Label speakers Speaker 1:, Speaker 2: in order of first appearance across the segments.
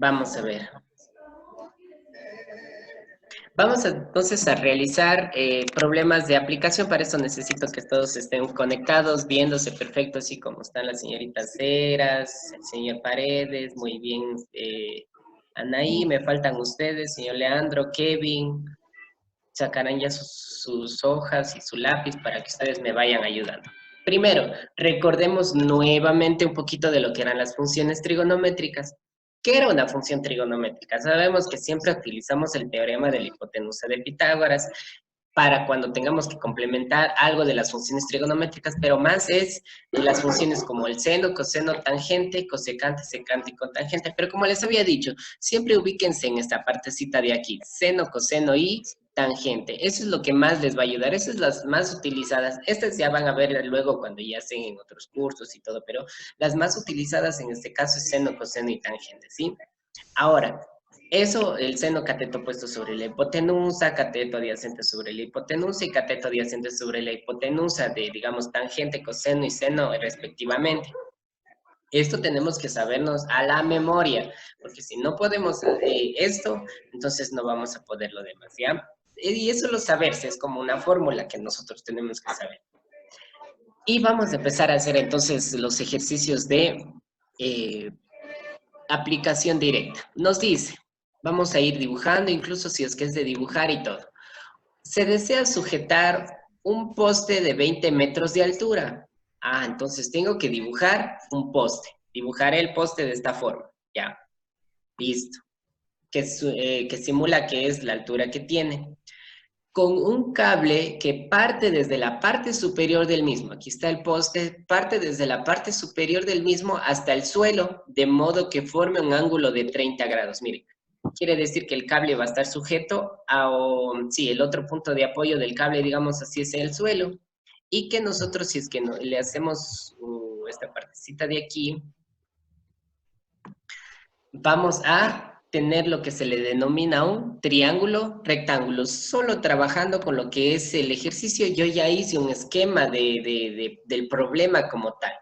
Speaker 1: Vamos a ver. Vamos entonces a realizar problemas de aplicación. Para eso necesito que todos estén conectados, viéndose perfecto, así como están las señoritas Ceras, el señor Paredes, muy bien, Anaí, me faltan ustedes, señor Leandro, Kevin, sacarán ya sus hojas y su lápiz para que ustedes me vayan ayudando. Primero, recordemos nuevamente un poquito de lo que eran las funciones trigonométricas. ¿Qué era una función trigonométrica? Sabemos que siempre utilizamos el teorema de la hipotenusa de Pitágoras para cuando tengamos que complementar algo de las funciones trigonométricas, pero más es de las funciones como el seno, coseno, tangente, cosecante, secante y cotangente. Pero como les había dicho, siempre ubíquense en esta partecita de aquí, seno, coseno y tangente. Eso es lo que más les va a ayudar, esas son las más utilizadas. Estas ya van a ver luego cuando ya estén en otros cursos y todo, pero las más utilizadas en este caso es seno, coseno y tangente, ¿sí? Ahora, eso, el seno cateto puesto sobre la hipotenusa, cateto adyacente sobre la hipotenusa y cateto adyacente sobre la hipotenusa de, digamos, tangente, coseno y seno respectivamente. Esto tenemos que sabernos a la memoria, porque si no podemos esto, entonces no vamos a poder lo demás, ¿ya? Y eso lo saberse, es como una fórmula que nosotros tenemos que saber. Y vamos a empezar a hacer entonces los ejercicios de eh, aplicación directa. Nos dice, vamos a ir dibujando, incluso si es que es de dibujar y todo. Se desea sujetar un poste de 20 metros de altura. Ah, entonces tengo que dibujar un poste. Dibujaré el poste de esta forma. Ya, listo. Que simula que es la altura que tiene. Con un cable que parte desde la parte superior del mismo. Aquí está el poste, parte desde la parte superior del mismo hasta el suelo, de modo que forme un ángulo de 30 grados. Miren, quiere decir que el cable va a estar sujeto a, sí, el otro punto de apoyo del cable, digamos así, es el suelo. Y que nosotros, si es que no, le hacemos esta partecita de aquí, vamos a tener lo que se le denomina un triángulo rectángulo. Solo trabajando con lo que es el ejercicio, yo ya hice un esquema del problema como tal.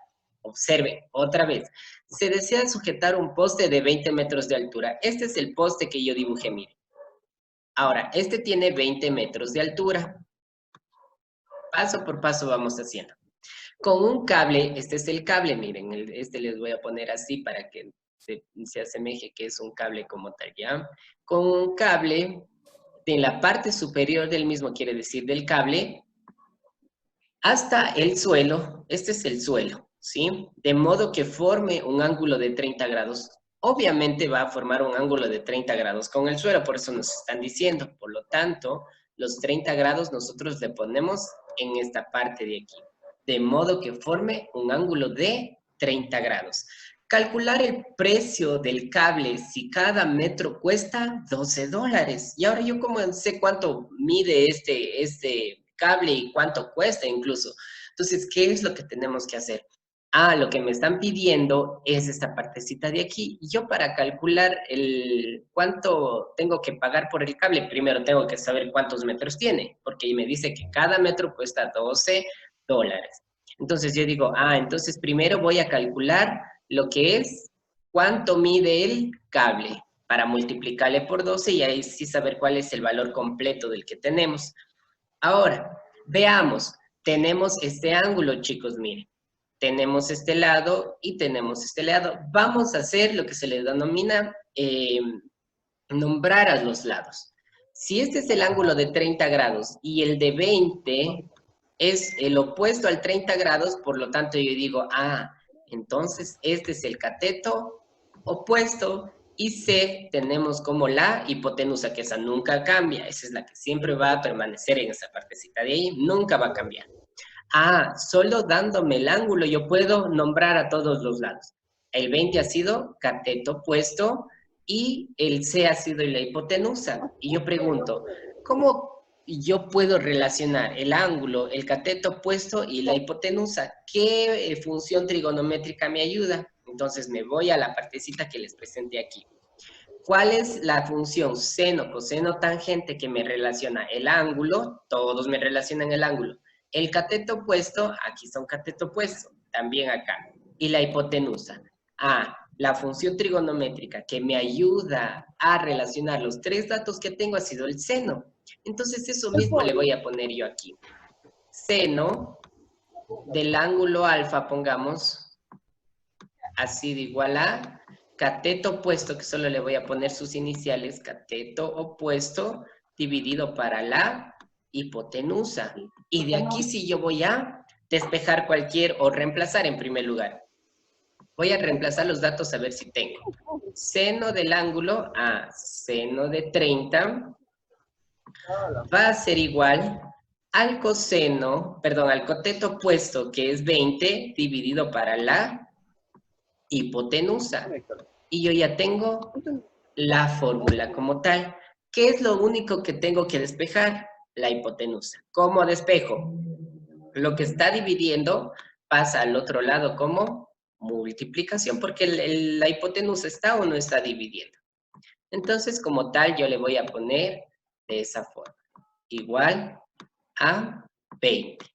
Speaker 1: Observe, otra vez. Se desea sujetar un poste de 20 metros de altura. Este es el poste que yo dibujé, mire. Ahora, este tiene 20 metros de altura. Paso por paso vamos haciendo. Con un cable, este es el cable, miren, este les voy a poner así para que se asemeje que es un cable como tal, ¿ya? Con un cable, en la parte superior del mismo, quiere decir del cable, hasta el suelo, este es el suelo, ¿sí? De modo que forme un ángulo de 30 grados. Obviamente va a formar un ángulo de 30 grados con el suelo, por eso nos están diciendo. Por lo tanto, los 30 grados nosotros le ponemos en esta parte de aquí, de modo que forme un ángulo de 30 grados. Calcular el precio del cable si cada metro cuesta $12. Y ahora yo cómo sé cuánto mide este cable y cuánto cuesta incluso. Entonces, ¿qué es lo que tenemos que hacer? Ah, lo que me están pidiendo es esta partecita de aquí. Yo para calcular el cuánto tengo que pagar por el cable, primero tengo que saber cuántos metros tiene, porque me dice que cada metro cuesta $12. Entonces yo digo, entonces primero voy a calcular lo que es cuánto mide el cable para multiplicarle por 12 y ahí sí saber cuál es el valor completo del que tenemos. Ahora, veamos, tenemos este ángulo, chicos, miren. Tenemos este lado y tenemos este lado. Vamos a hacer lo que se le denomina nombrar a los lados. Si este es el ángulo de 30 grados y el de 20 es el opuesto al 30 grados, por lo tanto yo digo, entonces este es el cateto opuesto y C tenemos como la hipotenusa, que esa nunca cambia, esa es la que siempre va a permanecer en esa partecita de ahí, nunca va a cambiar. Solo dándome el ángulo yo puedo nombrar a todos los lados. El 20 ha sido cateto opuesto y el C ha sido la hipotenusa. Y yo pregunto, ¿cómo yo puedo relacionar el ángulo, el cateto opuesto y la hipotenusa? ¿Qué función trigonométrica me ayuda? Entonces me voy a la partecita que les presenté aquí. ¿Cuál es la función seno, coseno, tangente que me relaciona el ángulo? Todos me relacionan el ángulo. El cateto opuesto, aquí está un cateto opuesto, también acá. Y la hipotenusa. la función trigonométrica que me ayuda a relacionar los tres datos que tengo ha sido el seno. Entonces eso mismo le voy a poner yo aquí. Seno del ángulo alfa, pongamos, ha sido igual a cateto opuesto, que solo le voy a poner sus iniciales, cateto opuesto dividido para la hipotenusa. Y de aquí sí yo voy a despejar cualquier o reemplazar en primer lugar. Voy a reemplazar los datos a ver si tengo. Seno del ángulo a seno de 30 va a ser igual al coseno, perdón, al coteto opuesto, que es 20, dividido para la hipotenusa. Y yo ya tengo la fórmula como tal. ¿Qué es lo único que tengo que despejar? La hipotenusa. ¿Cómo despejo? Lo que está dividiendo pasa al otro lado como multiplicación, porque la hipotenusa está o no está dividiendo. Entonces, como tal, yo le voy a poner de esa forma. Igual a 20.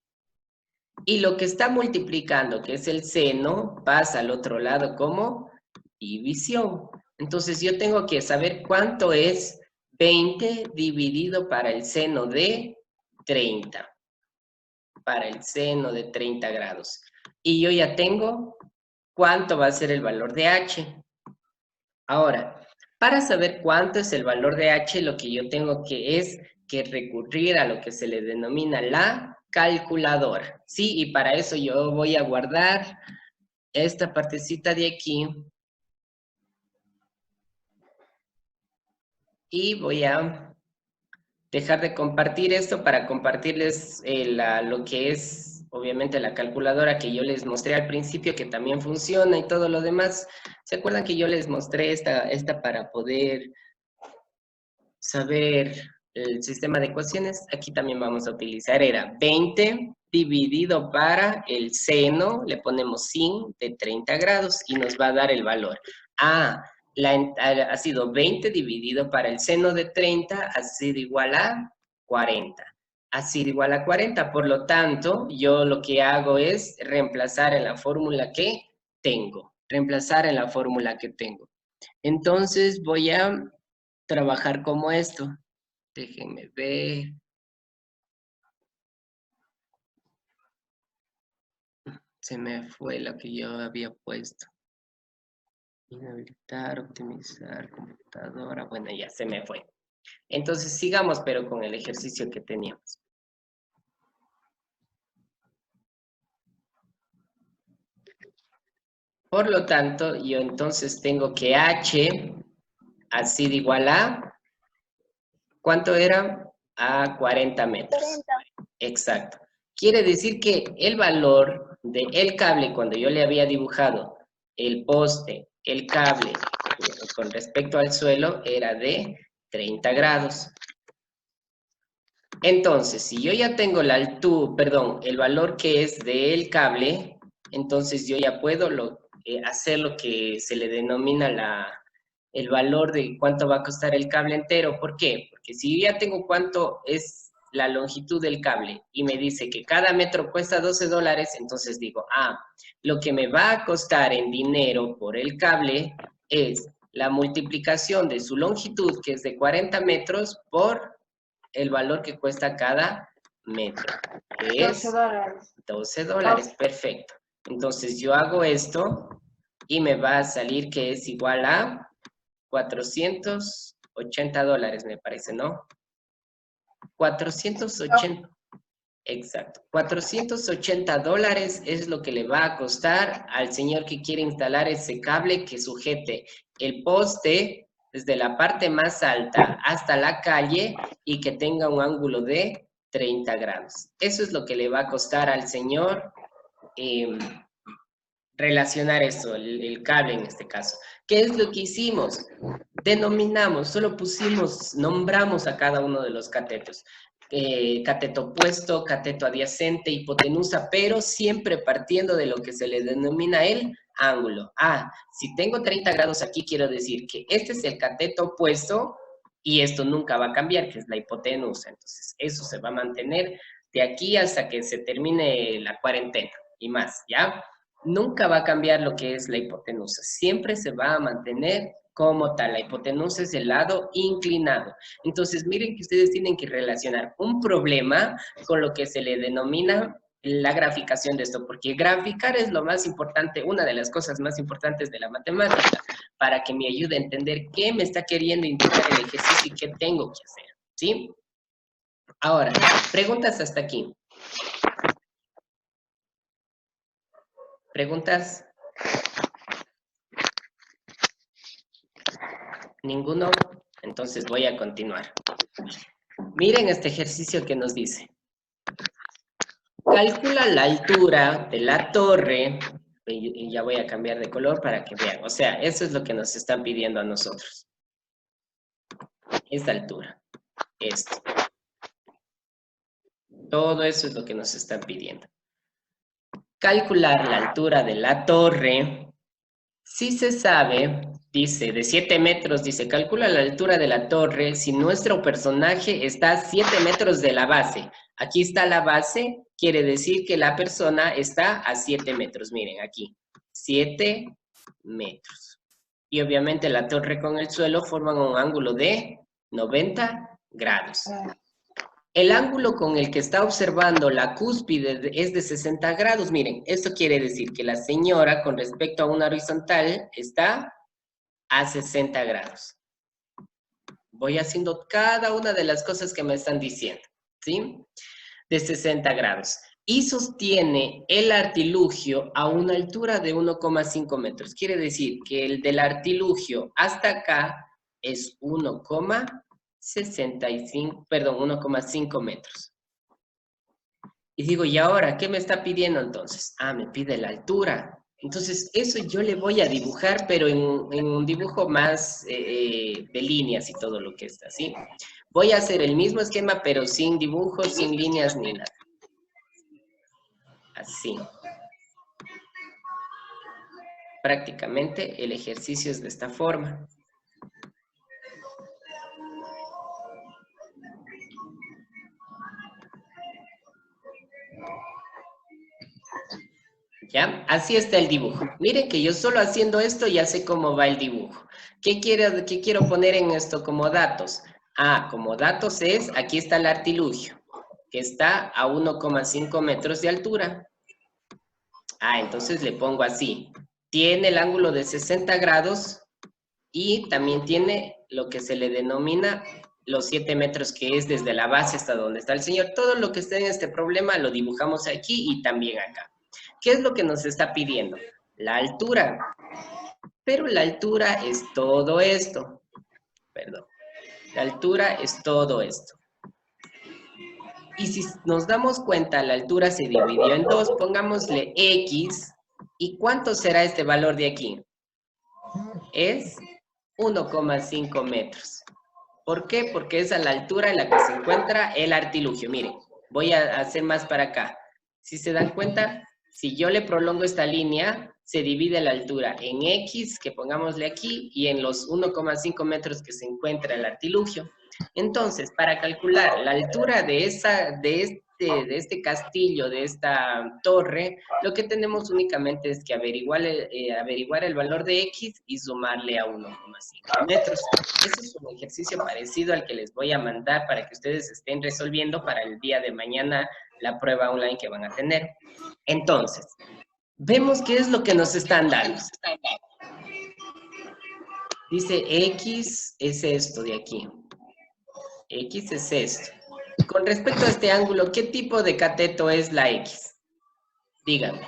Speaker 1: Y lo que está multiplicando, que es el seno, pasa al otro lado como división. Entonces, yo tengo que saber cuánto es 20 dividido para el seno de 30. Para el seno de 30 grados. Y yo ya tengo cuánto va a ser el valor de h. Ahora, para saber cuánto es el valor de h, lo que yo tengo que es que recurrir a lo que se le denomina la calculadora. Sí, y para eso yo voy a guardar esta partecita de aquí. Y voy a dejar de compartir esto para compartirles lo que es, obviamente, la calculadora que yo les mostré al principio, que también funciona y todo lo demás. ¿Se acuerdan que yo les mostré esta para poder saber el sistema de ecuaciones? Aquí también vamos a utilizar, era 20 dividido para el seno, le ponemos sin de 30 grados y nos va a dar el valor. Ha sido 20 dividido para el seno de 30, ha sido igual a 40. Ha sido igual a 40, por lo tanto, yo lo que hago es reemplazar en la fórmula que tengo. Reemplazar en la fórmula que tengo. Entonces voy a trabajar como esto. Déjenme ver. Se me fue lo que yo había puesto. Inhabilitar, optimizar, computadora. Bueno, ya se me fue. Entonces sigamos, pero con el ejercicio que teníamos. Por lo tanto, yo entonces tengo que h ha sido igual a, ¿cuánto era? A 40 metros.
Speaker 2: 40.
Speaker 1: Exacto. Quiere decir que el valor del cable, cuando yo le había dibujado el poste, el cable, con respecto al suelo, era de 30 grados. Entonces, si yo ya tengo la altura, perdón, el valor que es del cable, entonces yo ya puedo hacer lo que se le denomina el valor de cuánto va a costar el cable entero. ¿Por qué? Porque si yo ya tengo cuánto es la longitud del cable y me dice que cada metro cuesta $12, entonces digo, lo que me va a costar en dinero por el cable es la multiplicación de su longitud, que es de 40 metros, por el valor que cuesta cada metro, que es $12, perfecto. Entonces yo hago esto y me va a salir que es igual a $480, me parece, ¿no? 480, exacto. $480 es lo que le va a costar al señor que quiere instalar ese cable que sujete el poste desde la parte más alta hasta la calle y que tenga un ángulo de 30 grados. Eso es lo que le va a costar al señor relacionar eso, el cable en este caso. ¿Qué es lo que hicimos? Denominamos, solo nombramos a cada uno de los catetos. Cateto opuesto, cateto adyacente, hipotenusa, pero siempre partiendo de lo que se le denomina el ángulo. Si tengo 30 grados aquí, quiero decir que este es el cateto opuesto y esto nunca va a cambiar, que es la hipotenusa. Entonces, eso se va a mantener de aquí hasta que se termine la cuarentena y más, ¿ya? nunca va a cambiar lo que es la hipotenusa. Siempre se va a mantener como tal. La hipotenusa es el lado inclinado. Entonces, miren que ustedes tienen que relacionar un problema con lo que se le denomina la graficación de esto, porque graficar es lo más importante, una de las cosas más importantes de la matemática, para que me ayude a entender qué me está queriendo indicar el ejercicio y qué tengo que hacer, ¿sí? Ahora, preguntas hasta aquí. ¿Preguntas? ¿Ninguno? Entonces voy a continuar. Miren este ejercicio que nos dice. Calcula la altura de la torre, y ya voy a cambiar de color para que vean. O sea, eso es lo que nos están pidiendo a nosotros. Esta altura, esto. Todo eso es lo que nos están pidiendo. Calcular la altura de la torre, si se sabe, dice, de 7 metros, dice, calcula la altura de la torre si nuestro personaje está a 7 metros de la base. Aquí está la base, quiere decir que la persona está a 7 metros. Miren, aquí, 7 metros. Y obviamente la torre con el suelo forman un ángulo de 90 grados. El ángulo con el que está observando la cúspide es de 60 grados. Miren, esto quiere decir que la señora con respecto a una horizontal está a 60 grados. Voy haciendo cada una de las cosas que me están diciendo, ¿sí? De 60 grados. Y sostiene el artilugio a una altura de 1,5 metros. Quiere decir que el del artilugio hasta acá es 1,5 metros. Y digo, ¿y ahora qué me está pidiendo entonces? Ah, me pide la altura. Entonces, eso yo le voy a dibujar, pero en un dibujo más de líneas y todo lo que está, ¿sí? Voy a hacer el mismo esquema, pero sin dibujos, sin líneas ni nada. Así. Prácticamente el ejercicio es de esta forma. ¿Ya? Así está el dibujo. Miren que yo solo haciendo esto ya sé cómo va el dibujo. ¿Qué quiero poner en esto como datos? Ah, como datos es, aquí está el artilugio, que está a 1,5 metros de altura. Ah, entonces le pongo así. Tiene el ángulo de 60 grados y también tiene lo que se le denomina los 7 metros, que es desde la base hasta donde está el señor. Todo lo que esté en este problema lo dibujamos aquí y también acá. ¿Qué es lo que nos está pidiendo? La altura. Pero la altura es todo esto. Perdón. La altura es todo esto. Y si nos damos cuenta, la altura se dividió en dos. Pongámosle X. ¿Y cuánto será este valor de aquí? Es 1,5 metros. ¿Por qué? Porque es a la altura en la que se encuentra el artilugio. Miren, voy a hacer más para acá. Si se dan cuenta, si yo le prolongo esta línea, se divide la altura en X, que pongámosle aquí, y en los 1,5 metros que se encuentra el artilugio. Entonces, para calcular la altura de este castillo, de esta torre, lo que tenemos únicamente es que averiguar el valor de X y sumarle a 1,5 metros. Eso es un ejercicio parecido al que les voy a mandar para que ustedes estén resolviendo para el día de mañana la prueba online que van a tener. Entonces, vemos qué es lo que nos están dando. Dice X es esto de aquí. X es esto. Con respecto a este ángulo, ¿qué tipo de cateto es la X? Díganme.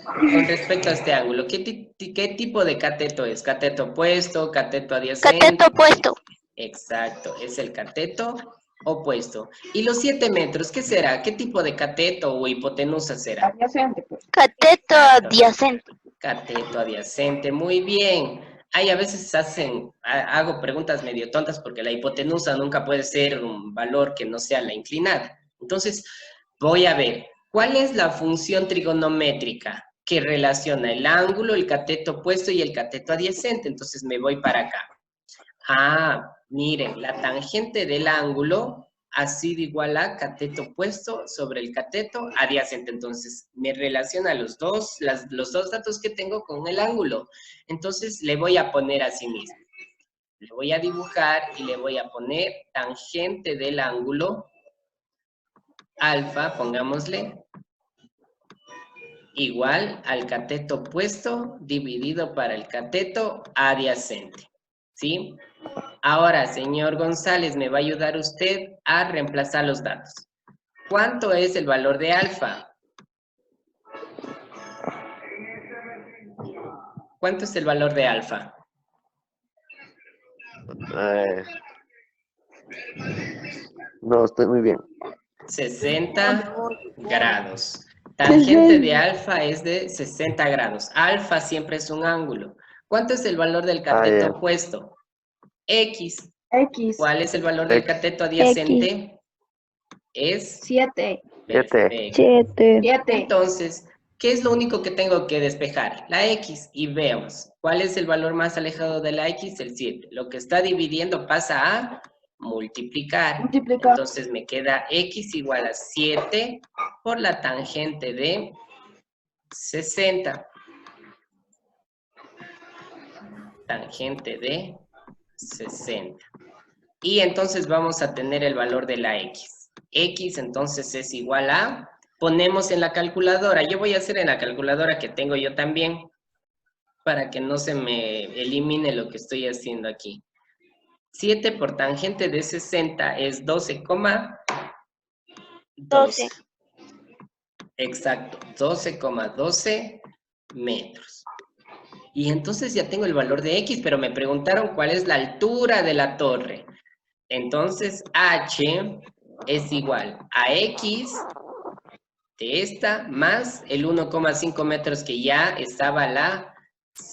Speaker 1: Con respecto a este ángulo, ¿qué tipo de cateto es? ¿Cateto opuesto? ¿Cateto adyacente?
Speaker 2: Cateto opuesto.
Speaker 1: Exacto, es el cateto opuesto. ¿Y los 7 metros, qué será? ¿Qué tipo de cateto o hipotenusa será?
Speaker 3: Adyacente, pues.
Speaker 2: Cateto adyacente.
Speaker 1: Cateto adyacente, muy bien. Ahí a veces hago preguntas medio tontas porque la hipotenusa nunca puede ser un valor que no sea la inclinada. Entonces, voy a ver, ¿cuál es la función trigonométrica que relaciona el ángulo, el cateto opuesto y el cateto adyacente? Entonces me voy para acá. Ah, miren, la tangente del ángulo ha sido igual a cateto opuesto sobre el cateto adyacente. Entonces, me relaciona los dos datos que tengo con el ángulo. Entonces, le voy a poner así mismo. Le voy a dibujar y le voy a poner tangente del ángulo alfa, pongámosle, igual al cateto opuesto dividido para el cateto adyacente. ¿Sí? Ahora, señor González, me va a ayudar usted a reemplazar los datos. ¿Cuánto es el valor de alfa? ¿Cuánto es el valor de alfa?
Speaker 3: No, estoy muy bien.
Speaker 1: 60 grados. Tangente de alfa es de 60 grados. Alfa siempre es un ángulo. ¿Cuánto es el valor del cateto
Speaker 3: ya.
Speaker 1: opuesto? X.
Speaker 4: X.
Speaker 1: ¿Cuál es el valor del cateto adyacente? Es
Speaker 4: 7.
Speaker 1: perfecto.
Speaker 2: 7.
Speaker 4: 7.
Speaker 1: Entonces, ¿qué es lo único que tengo que despejar? La X. Y veamos, ¿cuál es el valor más alejado de la X? El 7. Lo que está dividiendo pasa a multiplicar.
Speaker 4: Multiplicar.
Speaker 1: Entonces me queda X igual a 7 por la tangente de 60. Tangente de 60. Y entonces vamos a tener el valor de la X. X entonces es igual a, ponemos en la calculadora, yo voy a hacer en la calculadora que tengo yo también, para que no se me elimine lo que estoy haciendo aquí. 7 por tangente de 60 es 12,12. Exacto, 12,12 metros. Y entonces ya tengo el valor de X, pero me preguntaron cuál es la altura de la torre. Entonces, H es igual a X de esta más el 1,5 metros que ya estaba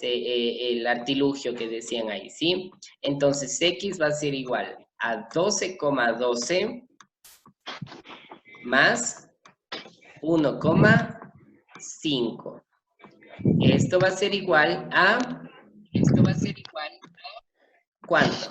Speaker 1: el artilugio que decían ahí, ¿sí? Entonces, X va a ser igual a 12,12 más 1,5. Esto va a ser igual a... ¿Cuánto?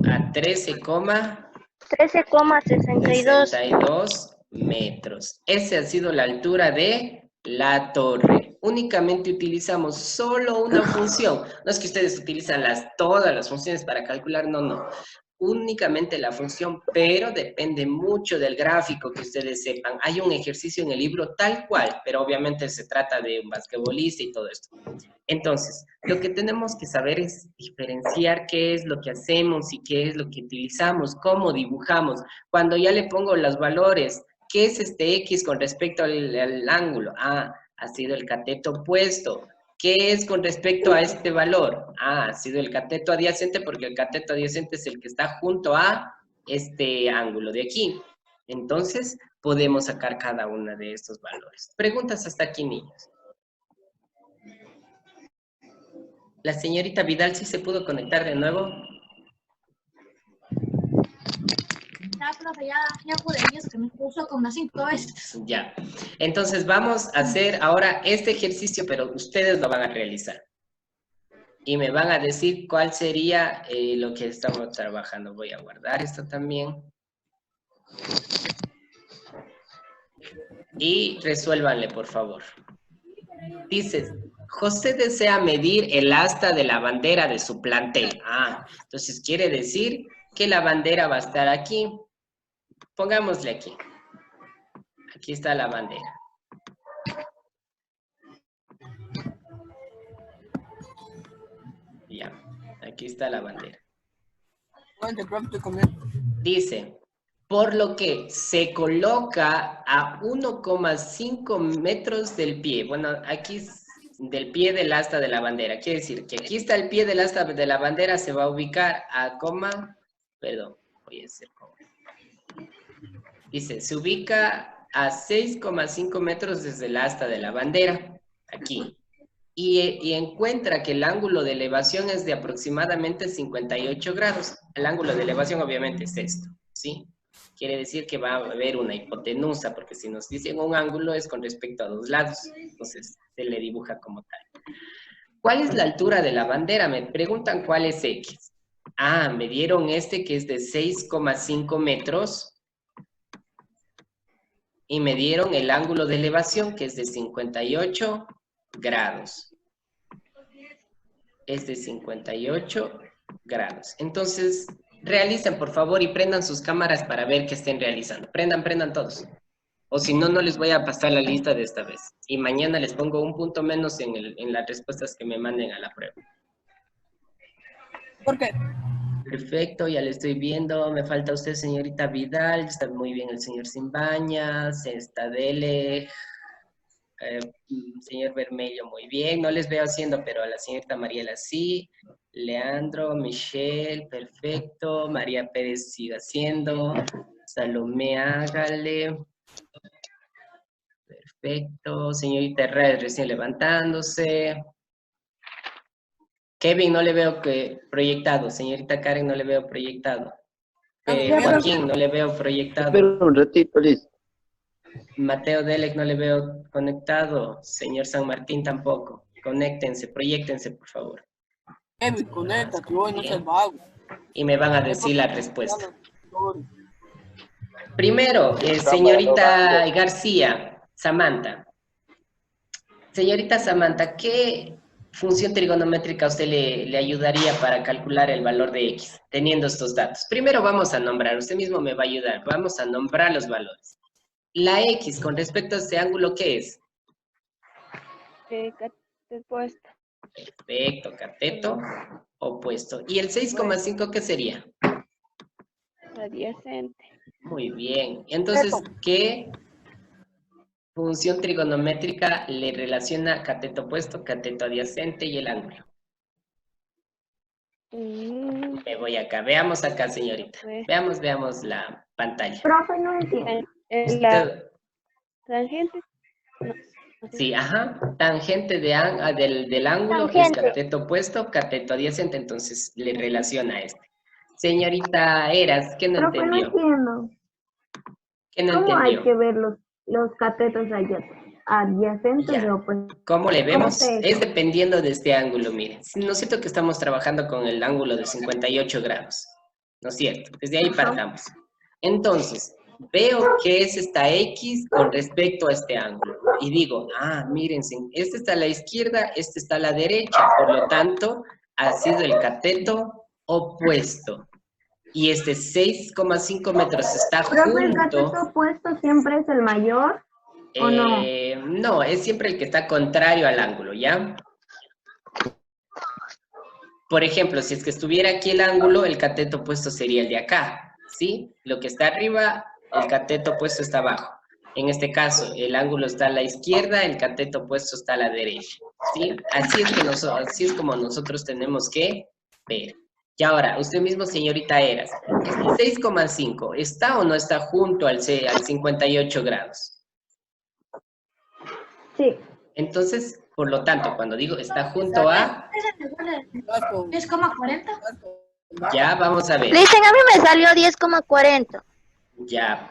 Speaker 1: A 13,62 metros. Esa ha sido la altura de la torre. Únicamente utilizamos solo una función. No es que ustedes utilizan todas las funciones para calcular, no. Únicamente la función, pero depende mucho del gráfico que ustedes sepan. Hay un ejercicio en el libro tal cual, pero obviamente se trata de un basquetbolista y todo esto. Entonces, lo que tenemos que saber es diferenciar qué es lo que hacemos y qué es lo que utilizamos, cómo dibujamos. Cuando ya le pongo los valores, ¿qué es este X con respecto al ángulo? Ah, ha sido el cateto opuesto. ¿Qué es con respecto a este valor? Ah, ha sido el cateto adyacente porque el cateto adyacente es el que está junto a este ángulo de aquí. Entonces, podemos sacar cada uno de estos valores. Preguntas hasta aquí, niños. La señorita Vidal, ¿sí se pudo conectar de nuevo?
Speaker 4: Ya, profe, ya pude, es que me puso como 5 veces.
Speaker 1: Ya. Entonces vamos a hacer ahora este ejercicio, pero ustedes lo van a realizar. Y me van a decir cuál sería lo que estamos trabajando. Voy a guardar esto también. Y resuélvanle, por favor. Dices, José desea medir el asta de la bandera de su plantel. Ah, entonces quiere decir que la bandera va a estar aquí. Pongámosle aquí. Aquí está la bandera. Ya, aquí está la bandera. Dice, por lo que se coloca a 1,5 metros del pie. Bueno, aquí del pie del asta de la bandera. Quiere decir que aquí está el pie del asta de la bandera, se va a ubicar a voy a hacer coma. Dice, se ubica a 6,5 metros desde el asta de la bandera, aquí. Y encuentra que el ángulo de elevación es de aproximadamente 58 grados. El ángulo de elevación obviamente es esto, ¿sí? Quiere decir que va a haber una hipotenusa, porque si nos dicen un ángulo es con respecto a dos lados, entonces se le dibuja como tal. ¿Cuál es la altura de la bandera? Me preguntan cuál es X. Ah, me dieron este que es de 6,5 metros y me dieron el ángulo de elevación, que es de 58 grados. Es de 58 grados. Entonces, realicen, por favor, y prendan sus cámaras para ver qué estén realizando. Prendan todos. O si no, no les voy a pasar la lista de esta vez. Y mañana les pongo un punto menos en las respuestas que me manden a la prueba.
Speaker 5: ¿Por qué?
Speaker 1: Perfecto, ya le estoy viendo. Me falta usted, señorita Vidal. Está muy bien el señor Simbañas. Está Dele. Señor Bermello, muy bien. No les veo haciendo, pero a la señorita Mariela sí. Leandro, Michelle, perfecto. María Pérez sigue haciendo. Salomé, hágale. Perfecto. Señorita Herrera recién levantándose. Kevin, no le veo proyectado. Señorita Karen, no le veo proyectado. Joaquín, no le veo proyectado.
Speaker 3: Espera un ratito, Liz.
Speaker 1: Mateo Delec, no le veo conectado. Señor San Martín tampoco. Conéctense, proyéctense, por favor.
Speaker 5: Kevin, conéctate, hoy no seas vago.
Speaker 1: Y me van a decir la respuesta. Primero, señorita García, Samantha. Señorita Samantha, ¿qué función trigonométrica a usted le ayudaría para calcular el valor de X, teniendo estos datos? Primero vamos a nombrar, usted mismo me va a ayudar, vamos a nombrar los valores. La X con respecto a este ángulo, ¿qué es?
Speaker 6: Cateto opuesto.
Speaker 1: Perfecto, cateto opuesto. ¿Y el 6,5 qué sería?
Speaker 6: Adyacente.
Speaker 1: Muy bien. Entonces, ¿qué función trigonométrica le relaciona cateto opuesto, cateto adyacente y el ángulo? Me voy acá. Veamos acá, señorita. Veamos la pantalla.
Speaker 2: Profe, no entiendo.
Speaker 6: La tangente. No.
Speaker 1: Sí, ajá. Tangente del ángulo, que es cateto opuesto, cateto adyacente. Entonces, le relaciona a este. Señorita Eras, ¿qué no
Speaker 2: Profe,
Speaker 1: entendió?
Speaker 2: no entiendo.
Speaker 1: ¿Qué no
Speaker 2: ¿Cómo hay
Speaker 1: entendió?
Speaker 2: que ver los catetos adyacentes
Speaker 1: Ya.
Speaker 2: o pues?
Speaker 1: ¿Cómo le vemos?
Speaker 2: se-
Speaker 1: Es dependiendo de este ángulo, mire. ¿No es cierto que estamos trabajando con el ángulo de 58 grados? ¿No es cierto? Desde ahí partamos. Entonces, veo que es esta X con respecto a este ángulo. Y digo, mírense, este está a la izquierda, este está a la derecha. Por lo tanto, ha sido el cateto opuesto. Y este 6,5 metros está
Speaker 2: Profe, ¿el
Speaker 1: junto.
Speaker 2: cateto opuesto siempre es el mayor o no?
Speaker 1: No, es siempre el que está contrario al ángulo, ¿ya? Por ejemplo, si es que estuviera aquí el ángulo, el cateto opuesto sería el de acá, ¿sí? Lo que está arriba, el cateto opuesto está abajo. En este caso, el ángulo está a la izquierda, el cateto opuesto está a la derecha, ¿sí? Así es como nosotros tenemos que ver. Y ahora, usted mismo, señorita Eras, ¿este 6,5 está o no está junto al 58 grados?
Speaker 2: Sí.
Speaker 1: Entonces, por lo tanto, cuando digo está junto a,
Speaker 4: 10,40.
Speaker 1: ya vamos a ver.
Speaker 2: Dicen, a mí me salió 10,40.
Speaker 1: Ya,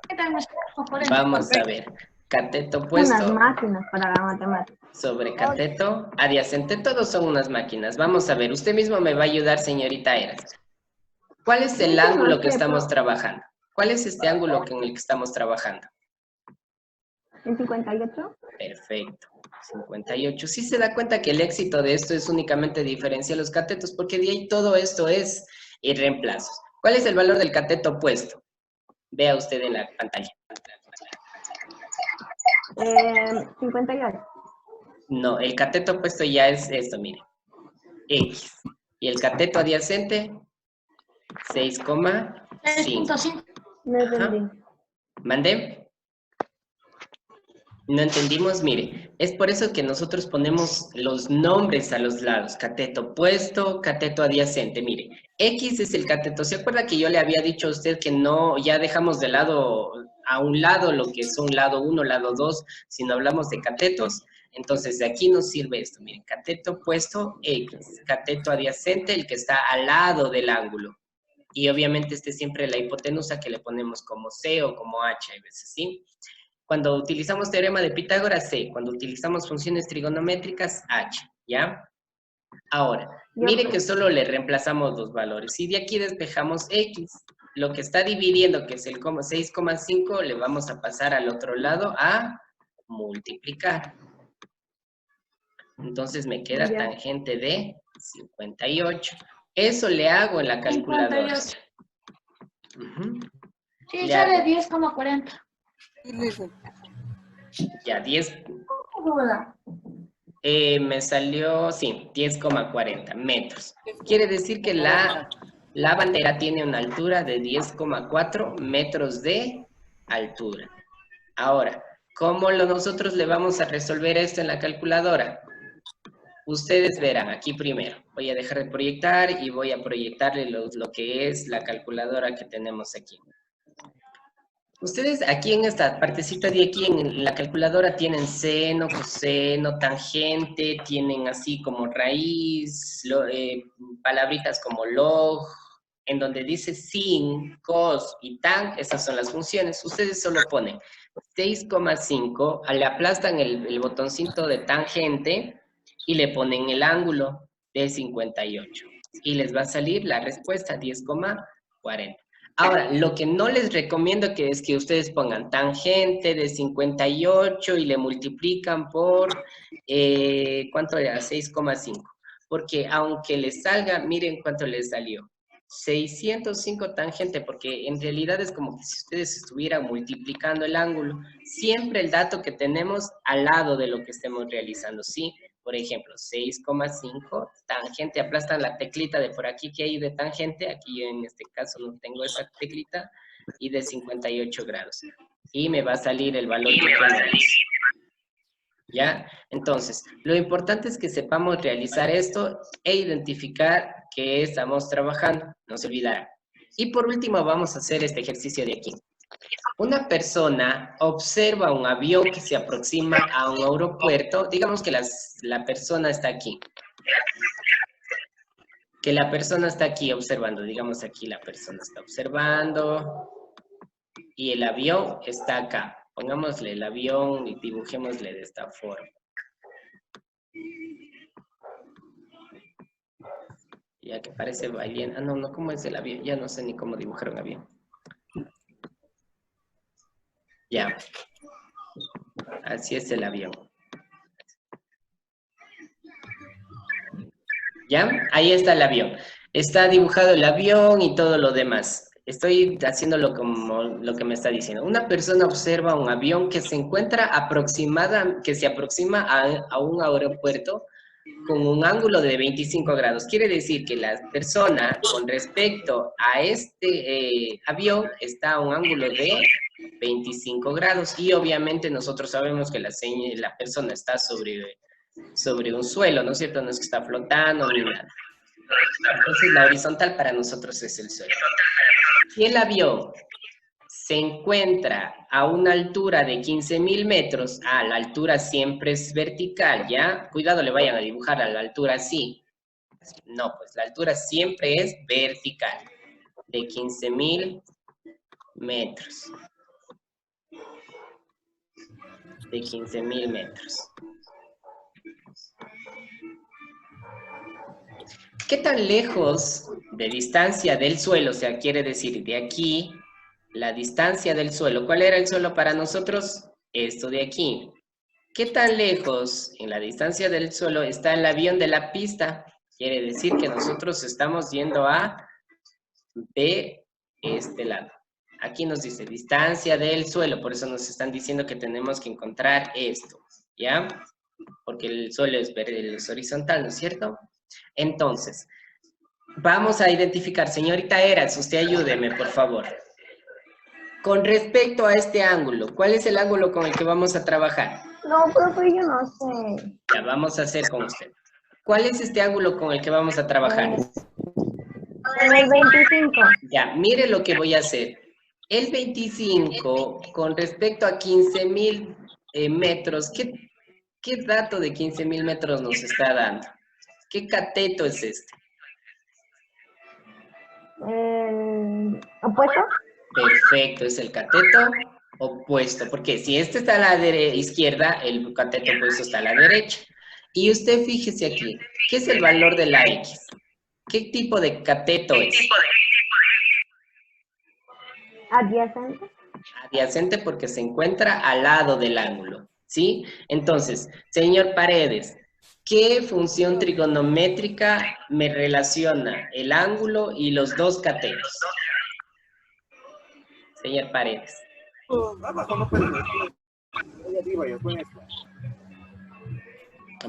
Speaker 4: ¿Qué tal? 10,40.
Speaker 1: vamos a ver. Cateto
Speaker 2: Unas
Speaker 1: opuesto
Speaker 2: máquinas para la matemática.
Speaker 1: sobre cateto adyacente, todos son unas máquinas. Vamos a ver, usted mismo me va a ayudar, señorita Eras. ¿Cuál es el ángulo que estamos trabajando? ¿Cuál es este ángulo en el que estamos trabajando?
Speaker 2: ¿En 58?
Speaker 1: Perfecto, 58. Sí se da cuenta que el éxito de esto es únicamente diferenciar los catetos, porque de ahí todo esto es reemplazos. ¿Cuál es el valor del cateto opuesto? Vea usted en la pantalla.
Speaker 2: 58.
Speaker 1: No, el cateto opuesto ya es esto, mire. X. Y el cateto adyacente, 6,5.
Speaker 4: 6,5.
Speaker 2: No entendí.
Speaker 1: ¿Mandé? No entendimos, mire, es por eso que nosotros ponemos los nombres a los lados, cateto opuesto, cateto adyacente, mire, X es el cateto, ¿se acuerda que yo le había dicho a usted que no, ya dejamos de lado, a un lado lo que son lado 1, lado 2, si no hablamos de catetos? Entonces, de aquí nos sirve esto, miren, cateto opuesto, X, cateto adyacente, el que está al lado del ángulo. Y obviamente este es siempre la hipotenusa que le ponemos como C o como H, a veces, ¿sí? Cuando utilizamos teorema de Pitágoras, C. Cuando utilizamos funciones trigonométricas, H, ¿ya? Ahora, mire que solo le reemplazamos los valores. Y de aquí despejamos X. lo que está dividiendo, que es el 6,5, le vamos a pasar al otro lado a multiplicar. Entonces me queda
Speaker 2: Ya.
Speaker 1: tangente de 58. Eso le hago en la calculadora.
Speaker 4: 58.
Speaker 1: Ujú.
Speaker 4: Sí,
Speaker 1: Ya.
Speaker 4: sale 10,40.
Speaker 5: Sí, dice.
Speaker 1: Ya, 10.
Speaker 4: Duda.
Speaker 1: Me salió, sí, 10,40 metros. Quiere decir que la bandera tiene una altura de 10,4 metros de altura. Ahora, ¿cómo nosotros le vamos a resolver esto en la calculadora? Ustedes verán aquí primero. Voy a dejar de proyectar y voy a proyectarle lo que es la calculadora que tenemos aquí. Ustedes aquí en esta partecita de aquí en la calculadora tienen seno, coseno, tangente, tienen así como raíz, palabritas como log, en donde dice sin, cos y tan, esas son las funciones. Ustedes solo ponen 6,5, le aplastan el botoncito de tangente y le ponen el ángulo de 58. Y les va a salir la respuesta 10,40. Ahora, lo que no les recomiendo es que ustedes pongan tangente de 58 y le multiplican por, ¿cuánto era? 6,5. Porque aunque les salga, miren cuánto les salió. 605 tangente, porque en realidad es como que si ustedes estuvieran multiplicando el ángulo, siempre el dato que tenemos al lado de lo que estemos realizando, ¿sí? Por ejemplo, 6,5, tangente, aplastan la teclita de por aquí que hay de tangente, aquí yo en este caso no tengo esa teclita, y de 58 grados. Y me va a salir el valor que tenemos. ¿Ya? Entonces, lo importante es que sepamos realizar esto e identificar que estamos trabajando, no se olvidará. Y por último, vamos a hacer este ejercicio de aquí. Una persona observa un avión que se aproxima a un aeropuerto. Digamos que la persona está aquí. Que la persona está aquí observando. Digamos aquí la persona está observando. Y el avión está acá. Pongámosle el avión y dibujémosle de esta forma. Ya que parece ballena. Ah, no, ¿cómo es el avión? Ya no sé ni cómo dibujar un avión. Ya. Así es el avión. ¿Ya? Ahí está el avión. Está dibujado el avión y todo lo demás. Estoy haciéndolo como lo que me está diciendo. Una persona observa un avión que se encuentra que se aproxima a un aeropuerto con un ángulo de 25 grados. Quiere decir que la persona con respecto a este avión está a un ángulo de 25 grados y obviamente nosotros sabemos que la persona está sobre un suelo, ¿no es cierto? No es que está flotando ni nada. Entonces la horizontal para nosotros es el suelo. Si el avión se encuentra a una altura de 15.000 metros, la altura siempre es vertical, ¿ya? Cuidado, le vayan a dibujar a la altura así. No, pues la altura siempre es vertical, de 15.000 metros. De 15.000 metros. ¿Qué tan lejos de distancia del suelo, o sea, quiere decir de aquí, la distancia del suelo? ¿Cuál era el suelo para nosotros? Esto de aquí. ¿Qué tan lejos en la distancia del suelo está el avión de la pista? Quiere decir que nosotros estamos yendo de este lado. Aquí nos dice distancia del suelo, por eso nos están diciendo que tenemos que encontrar esto, ¿ya? Porque el suelo es horizontal, ¿no es cierto? Entonces, vamos a identificar, señorita Eras, usted ayúdeme, por favor. Con respecto a este ángulo, ¿cuál es el ángulo con el que vamos a trabajar?
Speaker 2: No, profe, yo no sé.
Speaker 1: Ya, vamos a hacer con usted. ¿Cuál es este ángulo con el que vamos a trabajar?
Speaker 2: En el 25.
Speaker 1: Ya, mire lo que voy a hacer. El 25, con respecto a 15.000 metros, ¿qué dato de 15.000 metros nos está dando? ¿Qué cateto es este?
Speaker 2: ¿Opuesto?
Speaker 1: Perfecto, es el cateto opuesto, porque si este está a la izquierda, el cateto opuesto está a la derecha. Y usted fíjese aquí, ¿qué es el valor de la X? ¿Qué tipo de cateto es?
Speaker 2: Adyacente.
Speaker 1: Adyacente porque se encuentra al lado del ángulo, ¿sí? Entonces, señor Paredes, ¿qué función trigonométrica me relaciona el ángulo y los dos catetos? Señor Paredes.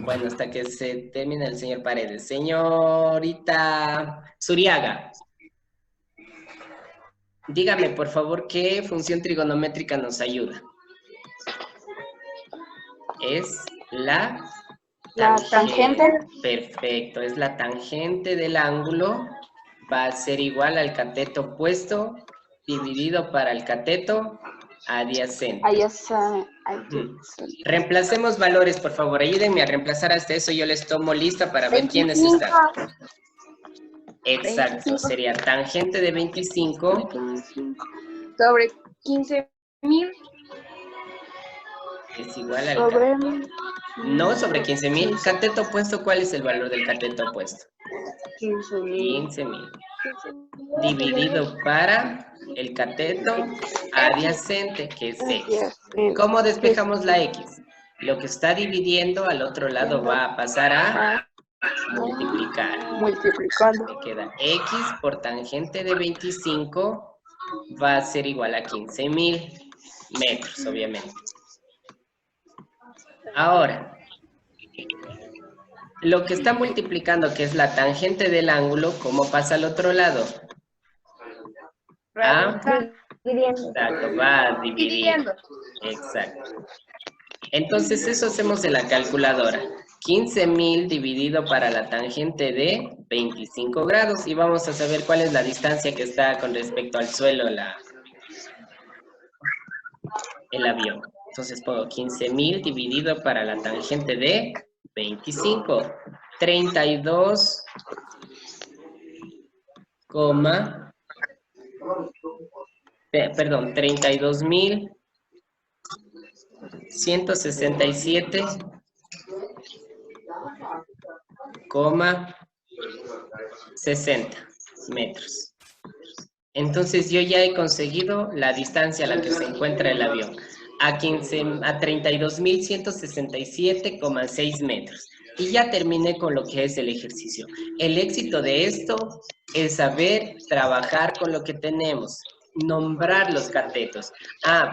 Speaker 1: Bueno, hasta que se termine el señor Paredes. Señorita Zuriaga. Dígame, por favor, ¿qué función trigonométrica nos ayuda? Es la tangente. Perfecto, es la tangente del ángulo. Va a ser igual al cateto opuesto dividido para el cateto adyacente. Reemplacemos valores, por favor. Ayúdenme a reemplazar hasta eso. Yo les tomo lista para ver quiénes están. Exacto, 25. Sería tangente de 25
Speaker 6: sobre 15.000
Speaker 1: es igual al sobre... No, sobre 15.000. Cateto opuesto, ¿cuál es el valor del cateto opuesto? 15.000. Dividido para el cateto adyacente, que es X. ¿Cómo despejamos la X? Lo que está dividiendo al otro lado va a pasar a multiplicar.
Speaker 6: Multiplicando.
Speaker 1: Me queda X por tangente de 25 va a ser igual a 15.000 metros, obviamente. Ahora, lo que está multiplicando, que es la tangente del ángulo, ¿cómo pasa al otro lado? Exacto, va a dividir. Exacto. Entonces, eso hacemos en la calculadora. 15.000 dividido para la tangente de 25 grados. Y vamos a saber cuál es la distancia que está con respecto al suelo el avión. Entonces pongo 15.000 dividido para la tangente de 25. 32.167,60 metros. Entonces yo ya he conseguido la distancia a la que se encuentra el avión, a 32.167,6 metros. Y ya terminé con lo que es el ejercicio. El éxito de esto es saber trabajar con lo que tenemos, nombrar los catetos.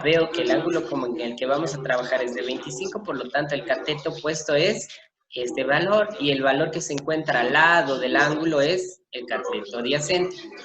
Speaker 1: Veo que el ángulo como en el que vamos a trabajar es de 25, por lo tanto el cateto opuesto es este valor y el valor que se encuentra al lado del ángulo es el cateto adyacente.